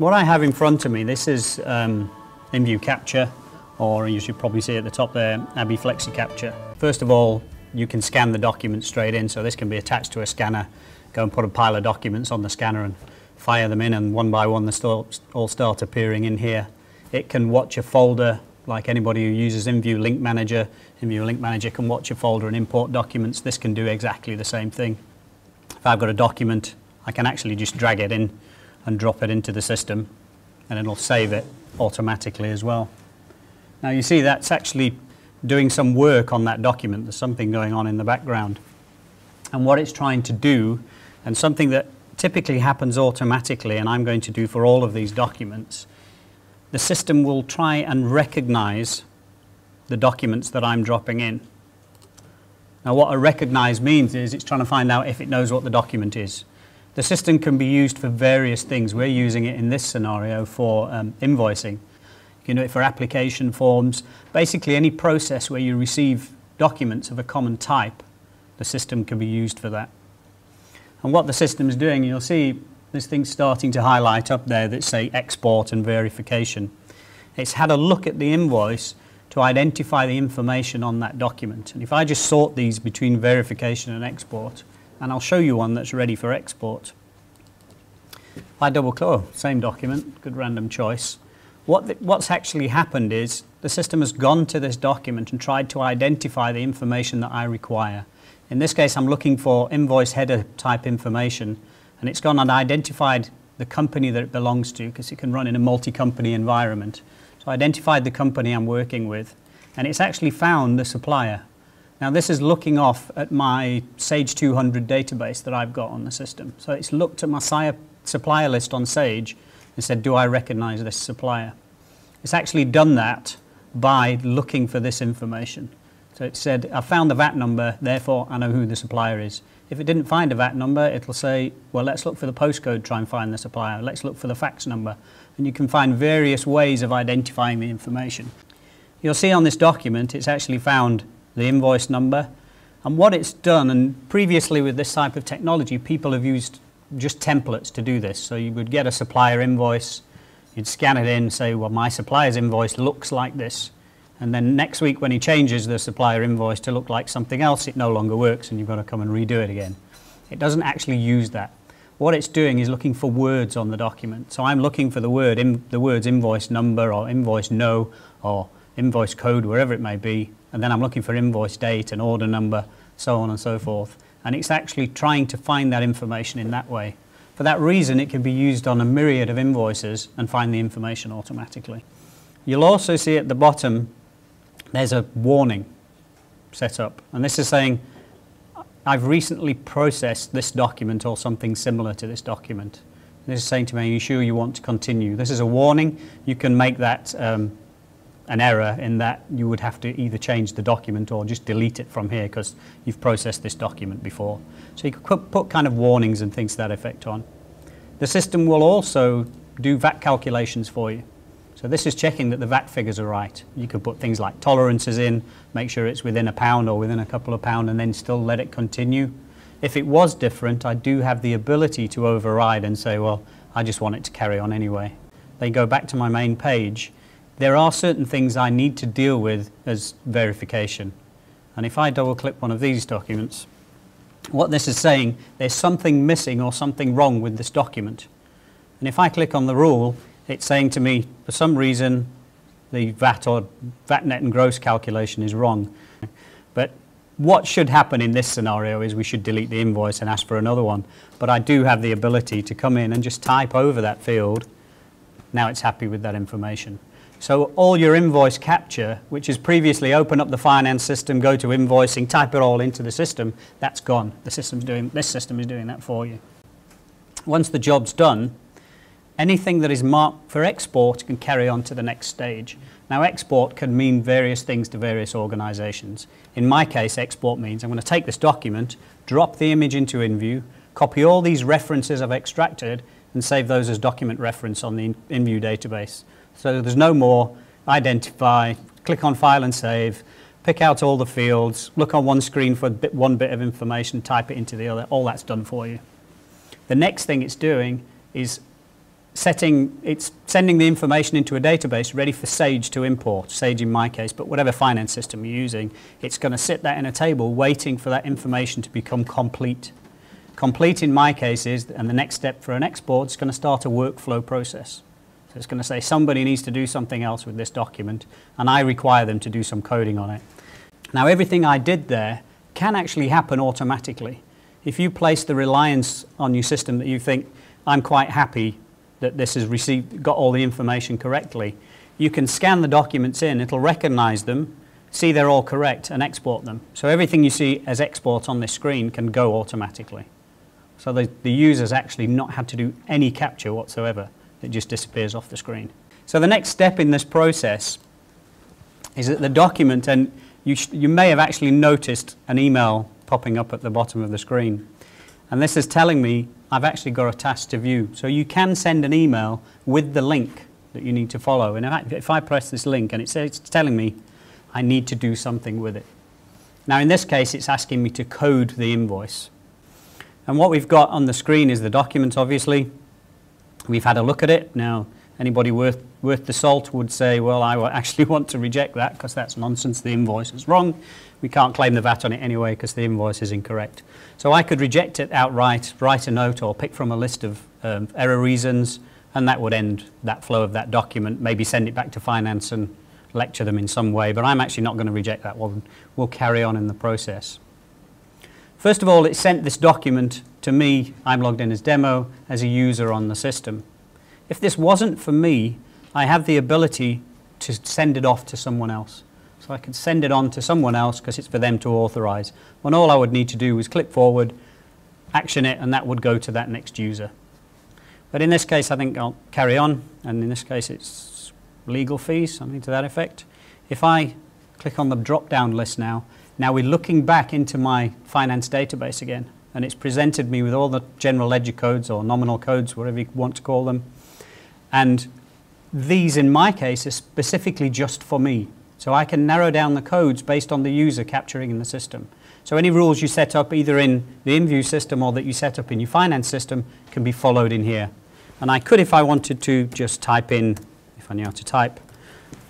What I have in front of me, this is Invu Capture, or you should probably see at the top there, Invu Flexi Capture. First of all, you can scan the documents straight in, so this can be attached to a scanner. Go and put a pile of documents on the scanner and fire them in, and one by one they all start appearing in here. It can watch a folder, like anybody who uses Invu Link Manager. Invu Link Manager can watch a folder and import documents. This can do exactly the same thing. If I've got a document, I can actually just drag it in and drop it into the system, and it'll save it automatically as well. Now you see that's actually doing some work on that document. There's something going on in the background. And what it's trying to do, and something that typically happens automatically, and I'm going to do for all of these documents, the system will try and recognize the documents that I'm dropping in. Now what a recognize means is it's trying to find out if it knows what the document is. The system can be used for various things. We're using it in this scenario for invoicing. You can do it for application forms. Basically any process where you receive documents of a common type, the system can be used for that. And what the system is doing, you'll see this thing starting to highlight up there that say export and verification. It's had a look at the invoice to identify the information on that document. And if I just sort these between verification and export, and I'll show you one that's ready for export. If I double click, oh, same document, good random choice. What's actually happened is the system has gone to this document and tried to identify the information that I require. In this case, I'm looking for invoice header type information, and it's gone and identified the company that it belongs to, because it can run in a multi-company environment. So I identified the company I'm working with, and it's actually found the supplier. Now this is looking off at my Sage 200 database that I've got on the system. So it's looked at my supplier list on Sage and said, do I recognize this supplier? It's actually done that by looking for this information. So it said, I found the VAT number, therefore I know who the supplier is. If it didn't find a VAT number, it'll say, well, let's look for the postcode, try and find the supplier. Let's look for the fax number. And you can find various ways of identifying the information. You'll see on this document, it's actually found the invoice number. And what it's done, and previously with this type of technology, people have used just templates to do this. So you would get a supplier invoice, you'd scan it in, say, well, my supplier's invoice looks like this. And then next week when he changes the supplier invoice to look like something else, it no longer works and you've got to come and redo it again. It doesn't actually use that. What it's doing is looking for words on the document. So I'm looking for the words invoice number or invoice no or invoice code, wherever it may be. And then I'm looking for invoice date and order number, so on and so forth. And it's actually trying to find that information in that way. For that reason, it can be used on a myriad of invoices and find the information automatically. You'll also see at the bottom, there's a warning set up. And this is saying, I've recently processed this document or something similar to this document. This is saying to me, are you sure you want to continue? This is a warning. You can make that an error in that you would have to either change the document or just delete it from here because you've processed this document before. So you could put kind of warnings and things to that effect on. The system will also do VAT calculations for you. So this is checking that the VAT figures are right. You could put things like tolerances in, make sure it's within £1 or within a couple of pounds, and then still let it continue. If it was different, I do have the ability to override and say, well, I just want it to carry on anyway. They go back to my main page. There are certain things I need to deal with as verification. And if I double click one of these documents, what this is saying, there's something missing or something wrong with this document. And if I click on the rule, it's saying to me, for some reason, the VAT or VAT net and gross calculation is wrong. But what should happen in this scenario is we should delete the invoice and ask for another one. But I do have the ability to come in and just type over that field. Now it's happy with that information. So all your invoice capture, which is previously open up the finance system, go to invoicing, type it all into the system, that's gone. This system is doing that for you. Once the job's done, anything that is marked for export can carry on to the next stage. Now export can mean various things to various organizations. In my case, export means I'm going to take this document, drop the image into Invu, copy all these references I've extracted and save those as document reference on the Invu database. So there's no more identify, click on file and save, pick out all the fields, look on one screen for one bit of information, type it into the other, all that's done for you. The next thing it's doing is it's sending the information into a database ready for Sage to import, Sage in my case, but whatever finance system you're using, it's going to sit that in a table waiting for that information to become complete. Complete in my case is, and the next step for an export is going to start a workflow process. So it's going to say somebody needs to do something else with this document, and I require them to do some coding on it. Now everything I did there can actually happen automatically. If you place the reliance on your system that you think, I'm quite happy that this has got all the information correctly, you can scan the documents in, it'll recognize them, see they're all correct, and export them. So everything you see as export on this screen can go automatically. So the user's actually not had to do any capture whatsoever. It just disappears off the screen. So the next step in this process is that the document, and you may have actually noticed an email popping up at the bottom of the screen. And this is telling me I've actually got a task to view. So you can send an email with the link that you need to follow. And if I press this link and it's telling me I need to do something with it. Now in this case it's asking me to code the invoice. And what we've got on the screen is the document, obviously. We've had a look at it. Now anybody worth the salt would say, well, I actually want to reject that because that's nonsense, the invoice is wrong. We can't claim the VAT on it anyway because the invoice is incorrect. So I could reject it outright, write a note or pick from a list of error reasons, and that would end that flow of that document, maybe send it back to finance and lecture them in some way, but I'm actually not going to reject that one. We'll carry on in the process. First of all, it sent this document to me, I'm logged in as demo, as a user on the system. If this wasn't for me, I have the ability to send it off to someone else. So I could send it on to someone else because it's for them to authorize. When all I would need to do was click forward, action it, and that would go to that next user. But in this case, I think I'll carry on, and in this case it's legal fees, something to that effect. If I click on the drop-down list now we're looking back into my finance database again, and it's presented me with all the general ledger codes or nominal codes, whatever you want to call them. And these, in my case, are specifically just for me. So I can narrow down the codes based on the user capturing in the system. So any rules you set up either in the Invu system or that you set up in your finance system can be followed in here. And I could, if I wanted to, just type in, if I knew how to type,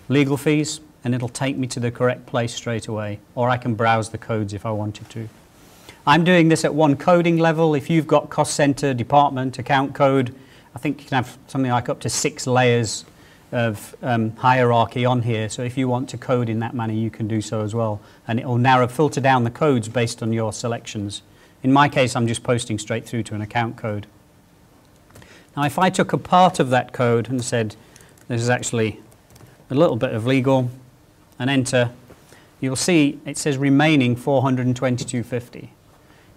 legal fees, and it'll take me to the correct place straight away. Or I can browse the codes if I wanted to. I'm doing this at one coding level. If you've got cost center, department, account code, I think you can have something like up to 6 layers of hierarchy on here. So if you want to code in that manner, you can do so as well. And it will filter down the codes based on your selections. In my case, I'm just posting straight through to an account code. Now, if I took a part of that code and said, this is actually a little bit of legal, and enter, you'll see it says remaining 422.50.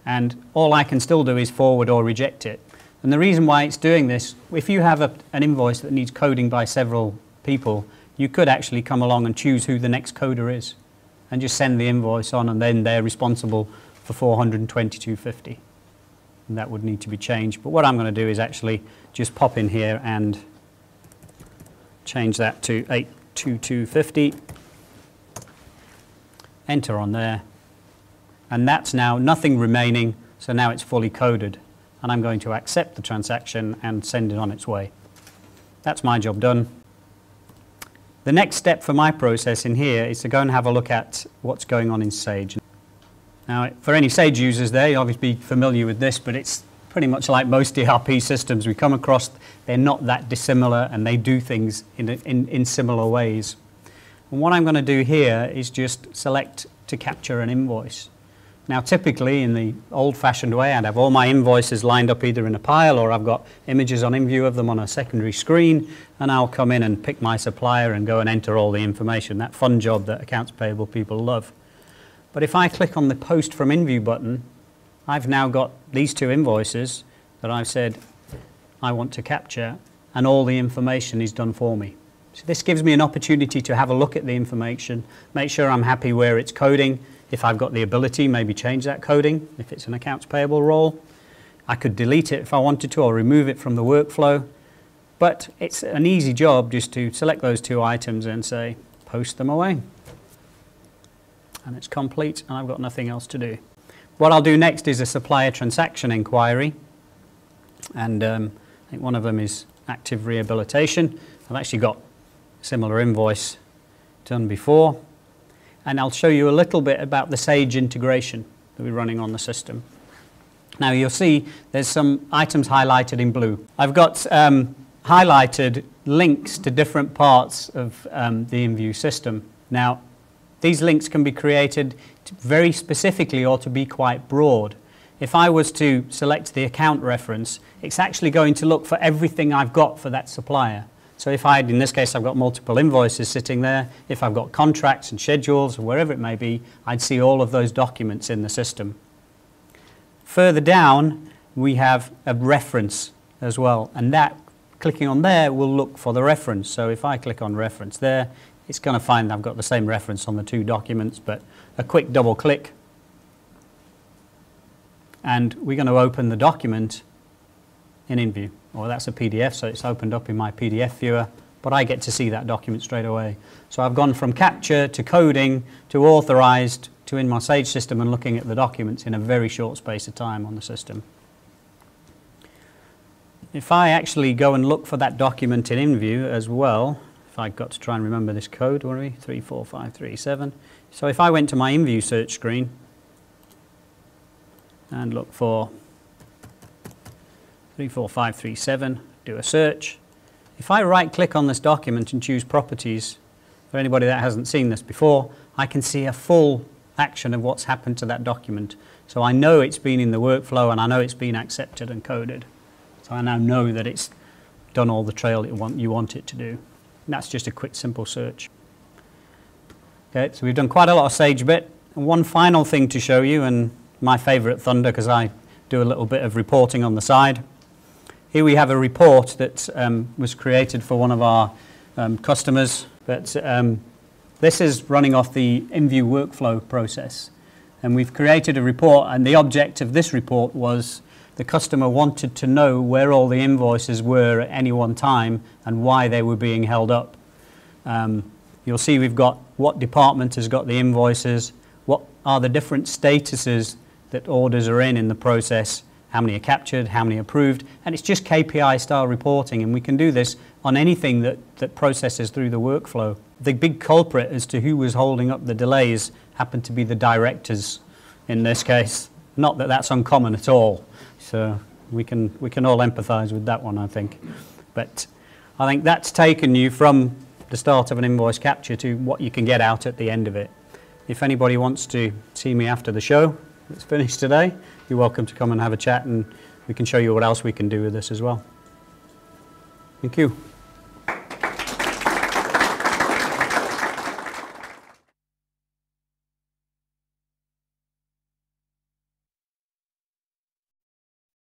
And all I can still do is forward or reject it. And the reason why it's doing this, if you have an invoice that needs coding by several people, you could actually come along and choose who the next coder is and just send the invoice on, and then they're responsible for 422.50. And that would need to be changed. But what I'm going to do is actually just pop in here and change that to 822.50. Enter on there. And that's now nothing remaining, so now it's fully coded. And I'm going to accept the transaction and send it on its way. That's my job done. The next step for my process in here is to go and have a look at what's going on in Sage. Now, for any Sage users there, you'll obviously be familiar with this, but it's pretty much like most ERP systems we come across. They're not that dissimilar, and they do things in similar ways. And what I'm going to do here is just select to capture an invoice. Now typically in the old-fashioned way, I'd have all my invoices lined up either in a pile, or I've got images on Invu of them on a secondary screen, and I'll come in and pick my supplier and go and enter all the information, that fun job that accounts payable people love. But if I click on the Post from Invu button, I've now got these 2 invoices that I've said I want to capture, and all the information is done for me. So this gives me an opportunity to have a look at the information, make sure I'm happy where it's coding. If I've got the ability, maybe change that coding if it's an accounts payable role. I could delete it if I wanted to, or remove it from the workflow. But it's an easy job just to select those 2 items and say, post them away. And it's complete, and I've got nothing else to do. What I'll do next is a supplier transaction inquiry. And I think one of them is active rehabilitation. I've actually got a similar invoice done before, and I'll show you a little bit about the Sage integration that we're running on the system. Now you'll see there's some items highlighted in blue. I've got highlighted links to different parts of the Invu system. Now these links can be created very specifically or to be quite broad. If I was to select the account reference, it's actually going to look for everything I've got for that supplier. So if in this case, I've got multiple invoices sitting there, if I've got contracts and schedules or wherever it may be, I'd see all of those documents in the system. Further down, we have a reference as well, and that, clicking on there, will look for the reference. So if I click on reference there, it's going to find I've got the same reference on the two documents, but a quick double click, and we're going to open the document in Invu. Or that's a PDF, so it's opened up in my PDF viewer, but I get to see that document straight away. So I've gone from capture to coding to authorized to in my Sage system and looking at the documents in a very short space of time on the system. If I actually go and look for that document in Invu as well, if I've got to try and remember this code, 34537. So if I went to my Invu search screen and look for 34537, do a search. If I right click on this document and choose properties, for anybody that hasn't seen this before, I can see a full action of what's happened to that document. So I know it's been in the workflow and I know it's been accepted and coded. So I now know that it's done all the trail you want it to do. And that's just a quick simple search. Okay, so we've done quite a lot of Sage bit. And one final thing to show you, and my favorite thunder because I do a little bit of reporting on the side. Here we have a report that was created for one of our customers, but this is running off the Invu workflow process. And we've created a report, and the object of this report was the customer wanted to know where all the invoices were at any one time and why they were being held up. You'll see we've got what department has got the invoices, what are the different statuses that orders are in the process, how many are captured, how many are approved, and it's just KPI style reporting, and we can do this on anything that processes through the workflow. The big culprit as to who was holding up the delays happened to be the directors in this case. Not that that's uncommon at all, so we can all empathise with that one, I think. But I think that's taken you from the start of an invoice capture to what you can get out at the end of it. If anybody wants to see me after the show that's finished today, you're welcome to come and have a chat, and we can show you what else we can do with this as well. Thank you.